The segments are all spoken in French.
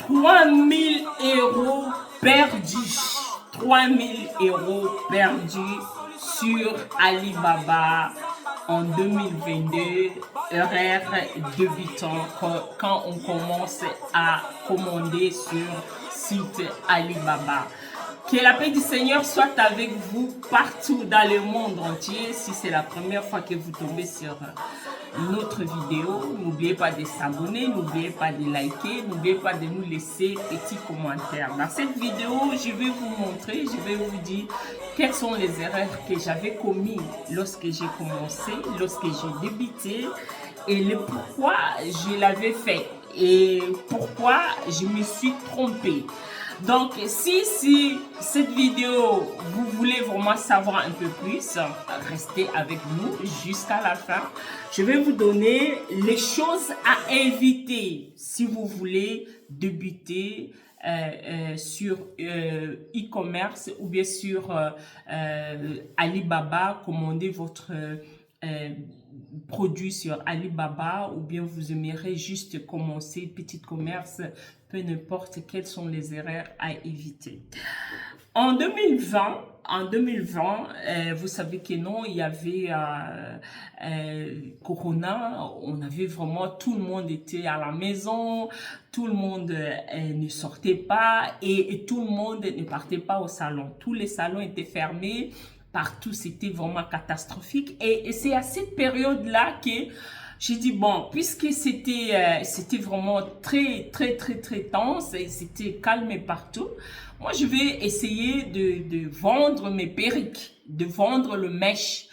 €3 000 perdus. 3 000 € perdus sur Alibaba en 2022, horaire débutant, quand on commence à commander sur site Alibaba. Que la paix du Seigneur soit avec vous partout dans le monde entier. Si c'est la première fois que vous tombez sur notre vidéo, n'oubliez pas de s'abonner, n'oubliez pas de liker, n'oubliez pas de nous laisser petits commentaires. Dans cette vidéo, je vais vous montrer, je vais vous dire quelles sont les erreurs que j'avais commises lorsque j'ai commencé, lorsque j'ai débuté, et le pourquoi je l'avais fait et pourquoi je me suis trompée. Donc, si cette vidéo, vous voulez vraiment savoir un peu plus, restez avec nous jusqu'à la fin. Je vais vous donner les choses à éviter si vous voulez débuter sur e-commerce ou bien sur Alibaba, commander votre produit sur Alibaba, ou bien vous aimeriez juste commencer petit commerce, peu importe, quelles sont les erreurs à éviter. En 2020, vous savez que non, il y avait Corona, on avait vraiment, tout le monde était à la maison, tout le monde ne sortait pas et tout le monde ne partait pas au salon. Tous les salons étaient fermés. Partout, c'était vraiment catastrophique. Et c'est à cette période-là que j'ai dit, bon, puisque c'était vraiment très tense et c'était calme partout, moi, je vais essayer de vendre mes perruques, de vendre le mèche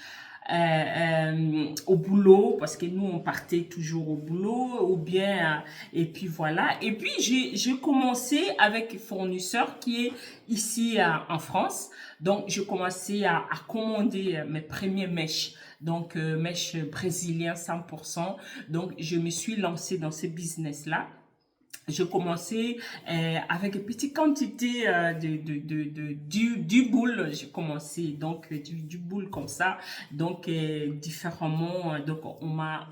au boulot, parce que nous, on partait toujours au boulot, ou bien, et puis voilà. Et puis, j'ai commencé avec un fournisseur qui est ici en France. Donc, je commençais à commander mes premiers mèches. Donc, mèches brésiliens 100%. Donc, je me suis lancée dans ce business-là. Je commençais avec une petite quantité du boule. J'ai commencé donc du boule comme ça, donc différemment. Donc on m'a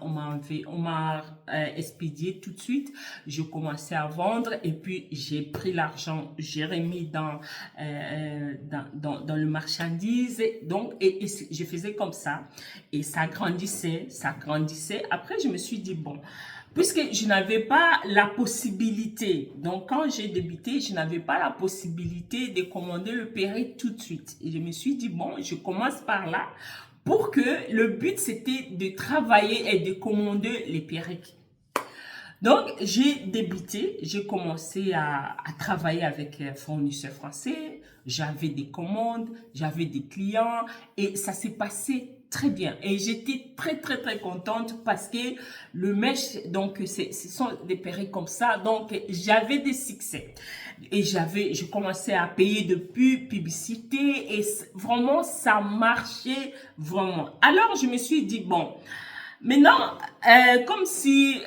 expédié tout de suite. Je commençais à vendre et puis j'ai pris l'argent, j'ai remis dans le marchandise. Donc et je faisais comme ça et ça grandissait. Après je me suis dit bon, puisque je n'avais pas la possibilité, donc quand j'ai débuté, je n'avais pas la possibilité de commander le perruque tout de suite. Et je me suis dit, bon, je commence par là, pour que le but c'était de travailler et de commander les perruques. Donc, j'ai débuté, j'ai commencé à travailler avec un fournisseur français, j'avais des commandes, j'avais des clients et ça s'est passé très bien. Et j'étais très contente parce que le mèche, donc ce sont des perruques comme ça, donc j'avais des succès. Et je commençais à payer de publicité et vraiment ça marchait vraiment. Alors, je me suis dit, bon, maintenant, comme si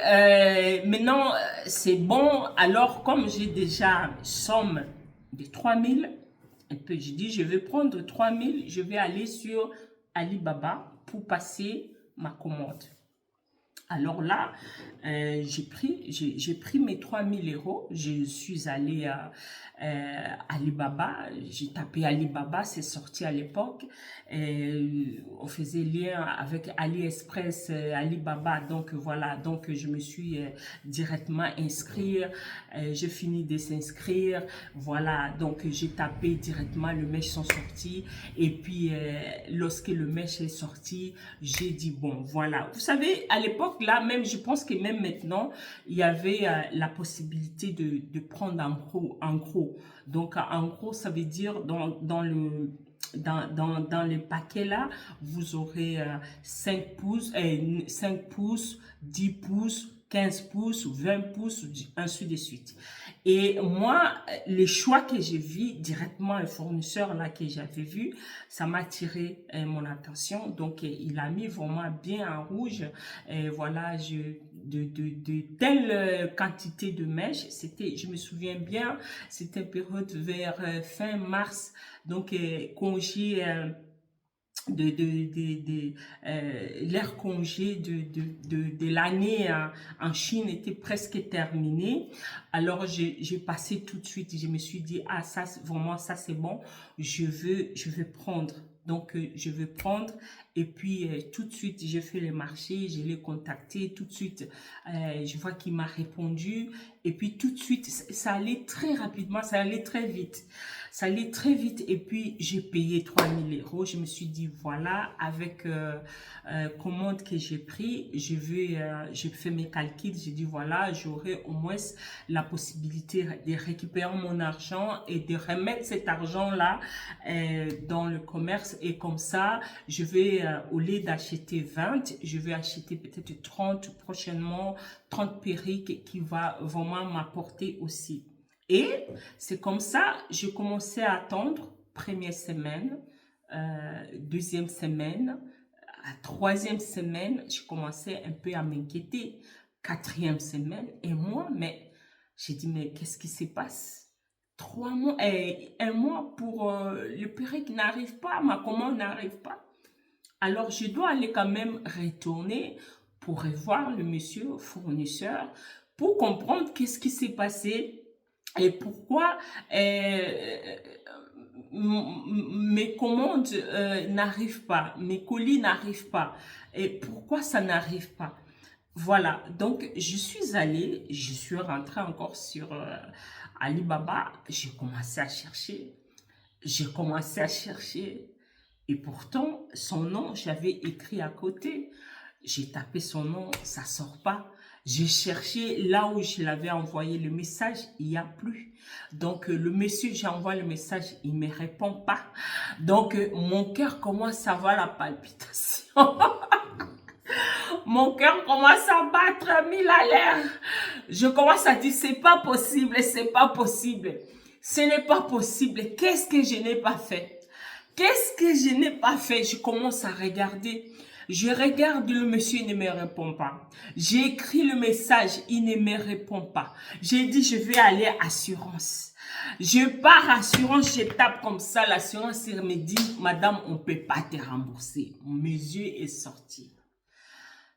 maintenant c'est bon, alors comme j'ai déjà une somme de 3000, et puis je dis je vais prendre 3000, je vais aller sur Alibaba pour passer ma commande. Alors là, j'ai pris mes 3000 €, je suis allée à Alibaba, j'ai tapé Alibaba, c'est sorti à l'époque, on faisait lien avec AliExpress, Alibaba, donc voilà, donc je me suis directement inscrire, j'ai fini de s'inscrire, voilà, donc j'ai tapé directement, le mèche sont sortis, et puis lorsque le mèche est sorti, j'ai dit bon, voilà, vous savez, à l'époque là, même je pense que même maintenant, il y avait la possibilité de prendre en gros. Donc, en gros, ça veut dire dans le paquet là, vous aurez 5 pouces, 5 pouces, 10 pouces, 15 pouces, 20 pouces, ainsi de suite. Et moi, les choix que j'ai vus directement, un fournisseur là que j'avais vu, ça m'a attiré mon attention. Donc, il a mis vraiment bien en rouge. Voilà, de telle quantité de mèches. C'était, je me souviens bien, c'était une période vers fin mars. Donc, congé leur congé de l'année en Chine était presque terminé. Alors, j'ai passé tout de suite, je me suis dit, ah, ça, vraiment, ça, c'est bon, je veux prendre. Donc, je veux prendre. Et puis, tout de suite, j'ai fait le marché, je l'ai contacté. Tout de suite, je vois qu'il m'a répondu. Et puis, tout de suite, ça allait très rapidement, ça allait très vite. Ça allait très vite et puis j'ai payé 3000 euros. Je me suis dit, voilà, avec commande que j'ai pris, j'ai fait mes calculs. J'ai dit, voilà, j'aurai au moins la possibilité de récupérer mon argent et de remettre cet argent-là dans le commerce. Et comme ça, je vais, au lieu d'acheter 20, je vais acheter peut-être 30 prochainement, 30 perruques qui va vraiment m'apporter aussi. Et c'est comme ça, je commençais à attendre, première semaine, deuxième semaine, troisième semaine, je commençais un peu à m'inquiéter. Quatrième semaine, et moi, mais j'ai dit, mais qu'est-ce qui se passe? 3 mois, un mois pour le perruque qui n'arrive pas, ma commande n'arrive pas. Alors, je dois aller quand même retourner pour revoir le monsieur fournisseur pour comprendre qu'est-ce qui s'est passé. Et pourquoi mes commandes n'arrivent pas, mes colis n'arrivent pas, et pourquoi ça n'arrive pas? Voilà, donc je suis rentrée encore sur Alibaba, j'ai commencé à chercher, et pourtant son nom, j'avais écrit à côté. J'ai tapé son nom, ça sort pas. J'ai cherché là où je l'avais envoyé le message, il n'y a plus. Donc, le monsieur, j'ai envoyé le message, il ne me répond pas. Donc, mon cœur commence à avoir la palpitation. Mon cœur commence à battre à 1000 à l'heure. Je commence à dire, c'est pas possible, c'est pas possible. Ce n'est pas possible. Qu'est-ce que je n'ai pas fait? Qu'est-ce que je n'ai pas fait? Je commence à regarder. Je regarde, le monsieur ne me répond pas. J'ai écrit le message, il ne me répond pas. J'ai dit, je vais aller à assurance. Je pars à assurance, je tape comme ça. L'assurance me dit, madame, on ne peut pas te rembourser. Mes yeux sont sortis.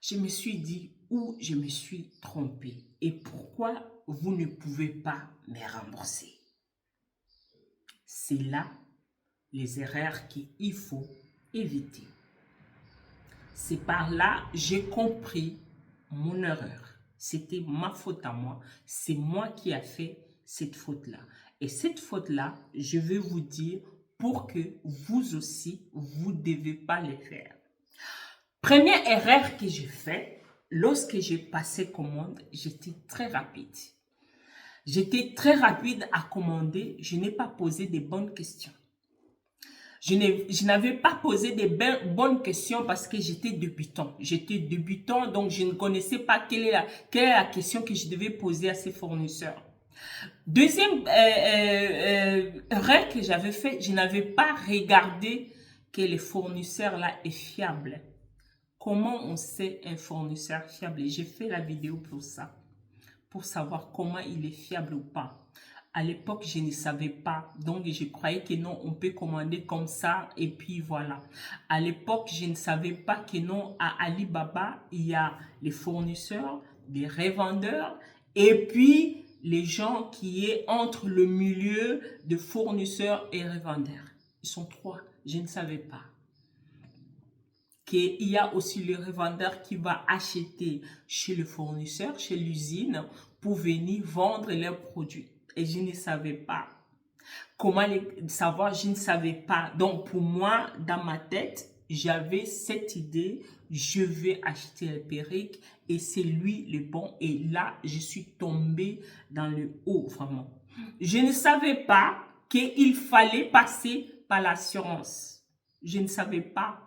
Je me suis dit, où je me suis trompée et pourquoi vous ne pouvez pas me rembourser? C'est là les erreurs qu'il faut éviter. C'est par là que j'ai compris mon erreur. C'était ma faute à moi. C'est moi qui ai fait cette faute-là. Et cette faute-là, je vais vous dire pour que vous aussi, vous ne devez pas le faire. Première erreur que j'ai faite, lorsque j'ai passé commande, j'étais très rapide. J'étais très rapide à commander. Je n'ai pas posé de bonnes questions. Je n'avais pas posé de bonnes questions parce que j'étais débutant. J'étais débutant, donc je ne connaissais pas quelle est la question que je devais poser à ces fournisseurs. Deuxième erreur que j'avais fait, je n'avais pas regardé que le fournisseur là est fiable. Comment on sait un fournisseur fiable? J'ai fait la vidéo pour ça, pour savoir comment il est fiable ou pas. À l'époque, je ne savais pas. Donc, je croyais que non, on peut commander comme ça. Et puis, voilà. À l'époque, je ne savais pas que non, à Alibaba, il y a les fournisseurs, les revendeurs et puis les gens qui est entre le milieu de fournisseurs et revendeurs. Ils sont 3. Je ne savais pas. Qu'il y a aussi le revendeur qui va acheter chez le fournisseur, chez l'usine, pour venir vendre leurs produits. Et je ne savais pas. Comment savoir? Je ne savais pas. Donc, pour moi, dans ma tête, j'avais cette idée, je vais acheter un perruque et c'est lui le bon. Et là, je suis tombée dans le haut, vraiment. Je ne savais pas qu'il fallait passer par l'assurance. Je ne savais pas,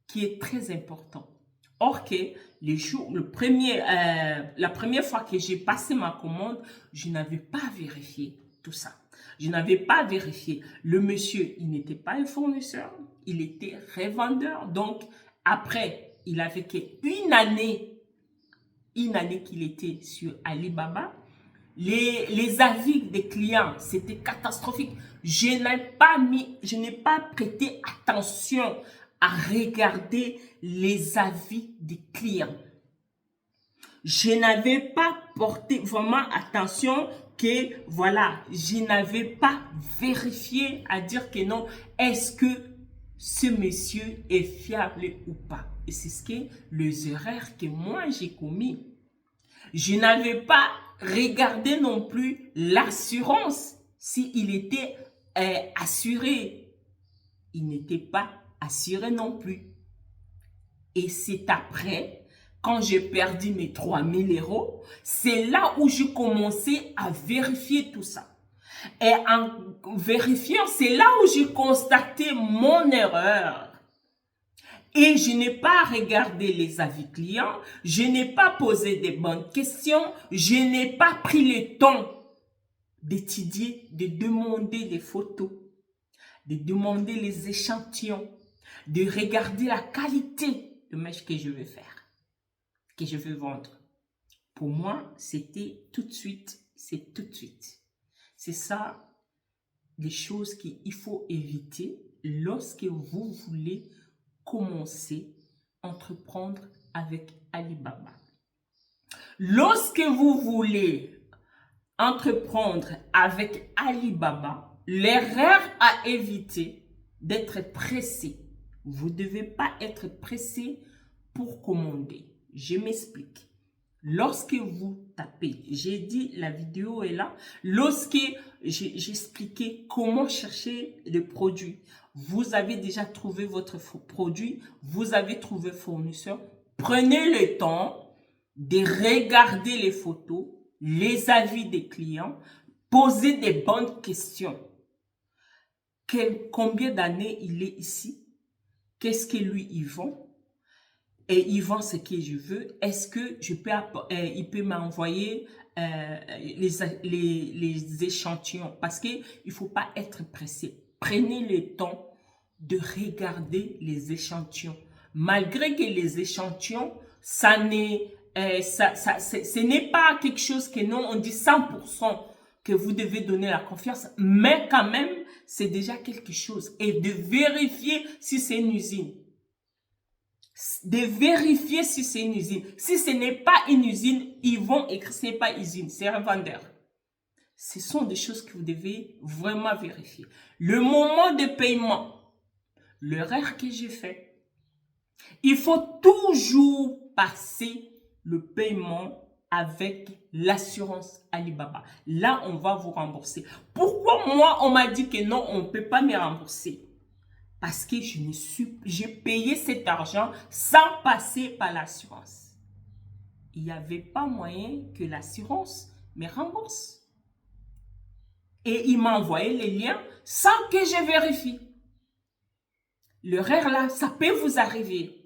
qui est très important. Or que la première fois que j'ai passé ma commande, je n'avais pas vérifié tout ça. Je n'avais pas vérifié. Le monsieur, il n'était pas un fournisseur, il était revendeur. Donc, après, il avait qu'une année qu'il était sur Alibaba. Les avis des clients, c'était catastrophique. Je n'ai pas prêté attention à regarder les avis des clients. Je n'avais pas porté vraiment attention que, voilà, je n'avais pas vérifié à dire que non, est-ce que ce monsieur est fiable ou pas. Et c'est ce que les erreurs que moi j'ai commis. Je n'avais pas regardé non plus l'assurance, s'il était assuré. Il n'était pas assuré non plus. Et c'est après, quand j'ai perdu mes 3000 €, c'est là où j'ai commencé à vérifier tout ça. Et en vérifiant, c'est là où j'ai constaté mon erreur. Et je n'ai pas regardé les avis clients, je n'ai pas posé des bonnes questions, je n'ai pas pris le temps d'étudier, de demander des photos, de demander les échantillons, de regarder la qualité de mèche que je veux faire, que je veux vendre. Pour moi, c'était tout de suite, c'est tout de suite. C'est ça, les choses qu'il faut éviter lorsque vous voulez commencer à entreprendre avec Alibaba. Lorsque vous voulez entreprendre avec Alibaba, l'erreur à éviter d'être pressé. Vous ne devez pas être pressé pour commander. Je m'explique. Lorsque vous tapez, j'ai dit, la vidéo est là, lorsque j'ai expliqué comment chercher le produit, vous avez déjà trouvé votre produit, vous avez trouvé fournisseur, prenez le temps de regarder les photos, les avis des clients, posez des bonnes questions. Combien d'années il est ici? Qu'est-ce que lui, il vend? Et il vend ce que je veux. Est-ce que il peut m'envoyer les échantillons? Parce qu'il ne faut pas être pressé. Prenez le temps de regarder les échantillons. Malgré que les échantillons, ce n'est pas quelque chose que non, on dit 100% que vous devez donner la confiance, mais quand même, c'est déjà quelque chose. Et de vérifier si c'est une usine. De vérifier si c'est une usine. Si ce n'est pas une usine, ils vont écrire ce n'est pas usine, c'est un vendeur. Ce sont des choses que vous devez vraiment vérifier. Le moment de paiement, l'erreur que j'ai fait, il faut toujours passer le paiement avec l'assurance Alibaba. Là, on va vous rembourser. Pourquoi moi, on m'a dit que non, on ne peut pas me rembourser? Parce que j'ai payé cet argent sans passer par l'assurance. Il n'y avait pas moyen que l'assurance me rembourse. Et il m'a envoyé les liens sans que je vérifie. L'erreur là, ça peut vous arriver.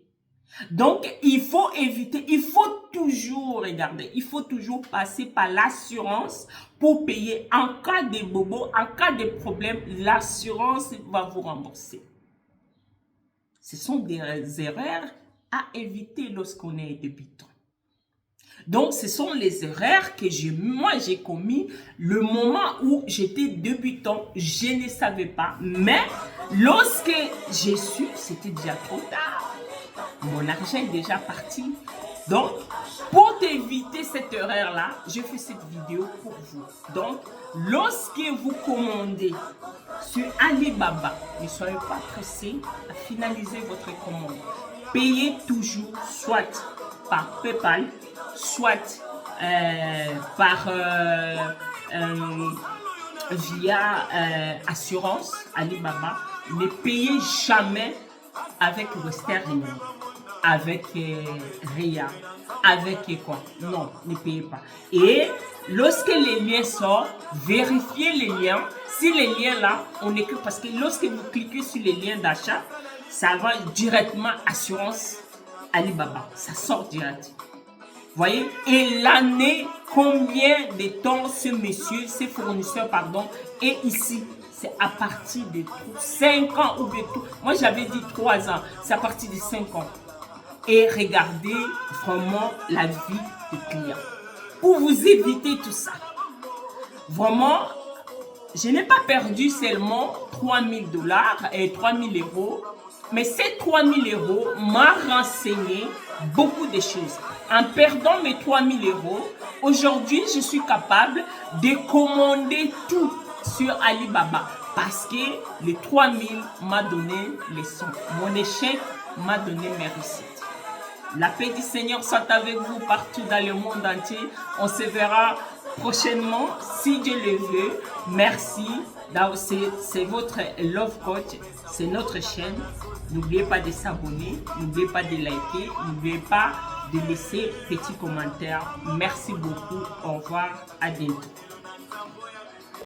Donc, il faut éviter, il faut toujours regarder, il faut toujours passer par l'assurance pour payer. En cas de bobo, en cas de problème, l'assurance va vous rembourser. Ce sont des erreurs à éviter lorsqu'on est débutant. Donc, ce sont les erreurs que moi j'ai commis le moment où j'étais débutant. Je ne savais pas. Mais lorsque j'ai su, c'était déjà trop tard. Mon argent est déjà parti. Donc, pour éviter cette erreur-là, je fais cette vidéo pour vous. Donc, lorsque vous commandez sur Alibaba, ne soyez pas pressé à finaliser votre commande. Payez toujours soit par PayPal, soit via assurance Alibaba. Ne payez jamais avec Western Union, avec RIA, avec quoi? Non, ne payez pas. Et lorsque les liens sortent, vérifiez les liens. Si les liens là, on écrit, parce que lorsque vous cliquez sur les liens d'achat, ça va directement assurance Alibaba. Ça sort direct. Voyez? Et l'année, combien de temps ce fournisseur, pardon, est ici? C'est à partir de 5 ans ou de tout. Moi, j'avais dit 3 ans. C'est à partir de 5 ans. Et regardez vraiment la vie des clients. Pour vous éviter tout ça. Vraiment, je n'ai pas perdu seulement 3000 $ et 3000 €. Mais ces 3000 euros m'ont renseigné beaucoup de choses. En perdant mes 3000 euros, aujourd'hui, je suis capable de commander tout sur Alibaba parce que les 3000 m'a donné les sons. Mon échec m'a donné mes recettes. La paix du Seigneur soit avec vous partout dans le monde entier. On se verra prochainement si Dieu le veut. Merci. C'est votre Love Coach. C'est notre chaîne. N'oubliez pas de s'abonner. N'oubliez pas de liker. N'oubliez pas de laisser petit commentaire. Merci beaucoup. Au revoir. À bientôt.